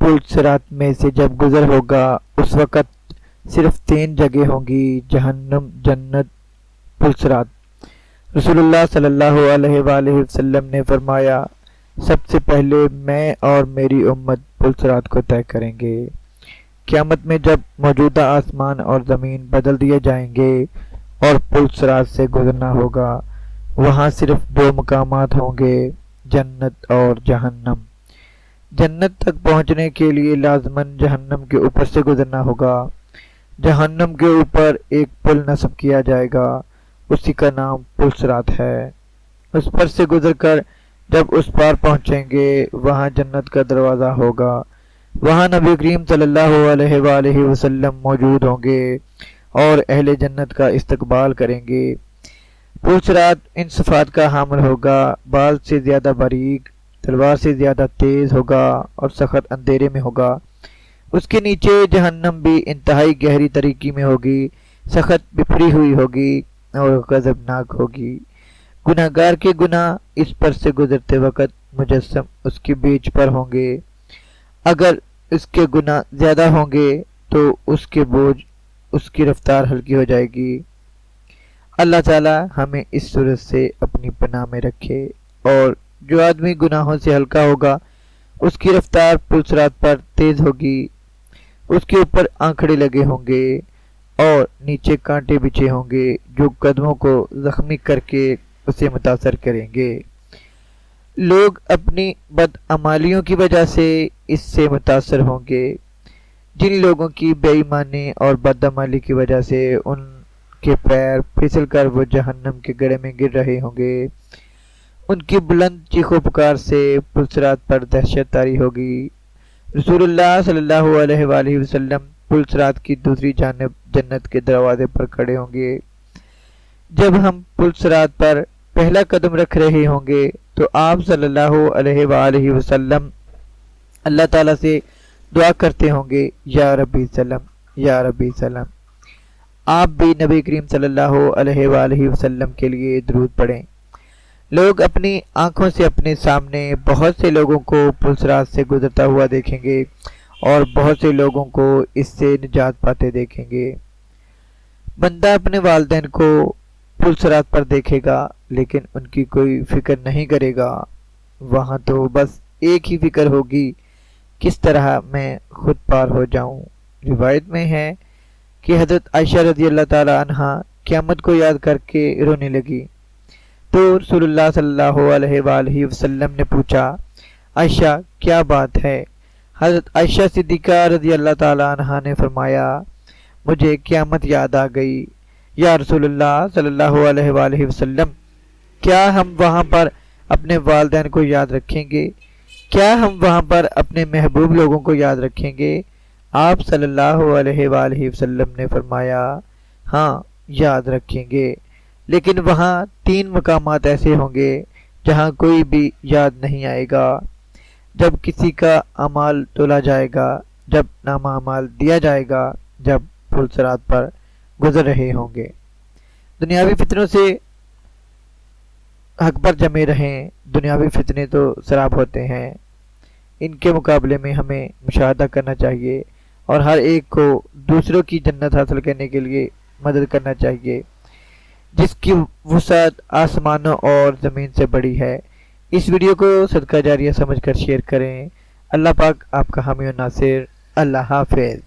پل صراط میں سے جب گزر ہوگا اس وقت صرف 3 جگہ ہوں گی، جہنم، جنت، پل صراط۔ رسول اللہ صلی اللہ علیہ وآلہ وسلم نے فرمایا، سب سے پہلے میں اور میری امت پل صراط کو طے کریں گے۔ قیامت میں جب موجودہ آسمان اور زمین بدل دیے جائیں گے اور پل صراط سے گزرنا ہوگا، وہاں صرف 2 مقامات ہوں گے، جنت اور جہنم۔ جنت تک پہنچنے کے لیے لازماً جہنم کے اوپر سے گزرنا ہوگا۔ جہنم کے اوپر ایک پل نصب کیا جائے گا، اسی کا نام پل صراط ہے۔ اس پر سے گزر کر جب اس پار پہنچیں گے، وہاں جنت کا دروازہ ہوگا۔ وہاں نبی کریم صلی اللہ علیہ وآلہ وسلم موجود ہوں گے اور اہل جنت کا استقبال کریں گے۔ پل صراط ان صفات کا حامل ہوگا، بال سے زیادہ باریک، تلوار سے زیادہ تیز ہوگا اور سخت اندھیرے میں ہوگا۔ اس کے نیچے جہنم بھی انتہائی گہری طریقے میں ہوگی، سخت بپھری ہوئی ہوگی اور غضبناک ہوگی۔ گناہگار کے گناہ اس پر سے گزرتے وقت مجسم اس کے بیچ پر ہوں گے۔ اگر اس کے گناہ زیادہ ہوں گے تو اس کے بوجھ، اس کی رفتار ہلکی ہو جائے گی۔ اللہ تعالی ہمیں اس صورت سے اپنی پناہ میں رکھے۔ اور جو آدمی گناہوں سے ہلکا ہوگا اس کی رفتار پل صراط پر تیز ہوگی، اس کے اوپر آنکھڑے لگے ہوں گے اور نیچے کانٹے بچھے ہوں گے جو قدموں کو زخمی کر کے اسے متاثر کریں گے۔ لوگ اپنی بدعمالیوں کی وجہ سے اس سے متاثر ہوں گے۔ جن لوگوں کی بے ایمانی اور بدعمالی کی وجہ سے ان کے پیر پھسل کر وہ جہنم کے گڑھے میں گر رہے ہوں گے، ان کی بلند چیخ و پکار سے پل صراط پر دہشت طاری ہوگی۔ رسول اللہ صلی اللہ علیہ وآلہ وسلم پل صراط کی دوسری جانب جنت کے دروازے پر کھڑے ہوں گے۔ جب ہم پل صراط پر پہلا قدم رکھ رہے ہوں گے تو آپ صلی اللہ علیہ وآلہ وسلم اللہ تعالیٰ سے دعا کرتے ہوں گے، یا ربی سلم، یا ربی سلم۔ آپ بھی نبی کریم صلی اللہ علیہ وآلہ وسلم کے لیے درود پڑھیں۔ لوگ اپنی آنکھوں سے اپنے سامنے بہت سے لوگوں کو پل صراط سے گزرتا ہوا دیکھیں گے اور بہت سے لوگوں کو اس سے نجات پاتے دیکھیں گے۔ بندہ اپنے والدین کو پل صراط پر دیکھے گا لیکن ان کی کوئی فکر نہیں کرے گا۔ وہاں تو بس ایک ہی فکر ہوگی، کس طرح میں خود پار ہو جاؤں۔ روایت میں ہے کہ حضرت عائشہ رضی اللہ تعالی عنہا قیامت کو یاد کر کے رونے لگی تو رسول اللہ صلی اللہ علیہ وآلہ وسلم نے پوچھا، عائشہ کیا بات ہے؟ حضرت عائشہ صدیقہ رضی اللہ تعالی عنہا نے فرمایا، مجھے قیامت یاد آ گئی۔ یا رسول اللہ صلی اللہ علیہ وآلہ وسلم، کیا ہم وہاں پر اپنے والدین کو یاد رکھیں گے؟ کیا ہم وہاں پر اپنے محبوب لوگوں کو یاد رکھیں گے؟ آپ صلی اللہ علیہ وآلہ وسلم نے فرمایا، ہاں یاد رکھیں گے، لیکن وہاں 3 مقامات ایسے ہوں گے جہاں کوئی بھی یاد نہیں آئے گا۔ جب کسی کا اعمال تولا جائے گا، جب نامہ اعمال دیا جائے گا، جب پل صراط پر گزر رہے ہوں گے۔ دنیاوی فتنوں سے حق پر جمے رہیں۔ دنیاوی فتنے تو سراب ہوتے ہیں، ان کے مقابلے میں ہمیں مشاہدہ کرنا چاہیے اور ہر ایک کو دوسروں کی جنت حاصل کرنے کے لیے مدد کرنا چاہیے، جس کی وسعت آسمانوں اور زمین سے بڑی ہے۔ اس ویڈیو کو صدقہ جاریہ سمجھ کر شیئر کریں۔ اللہ پاک آپ کا حامی و ناصر۔ اللہ حافظ۔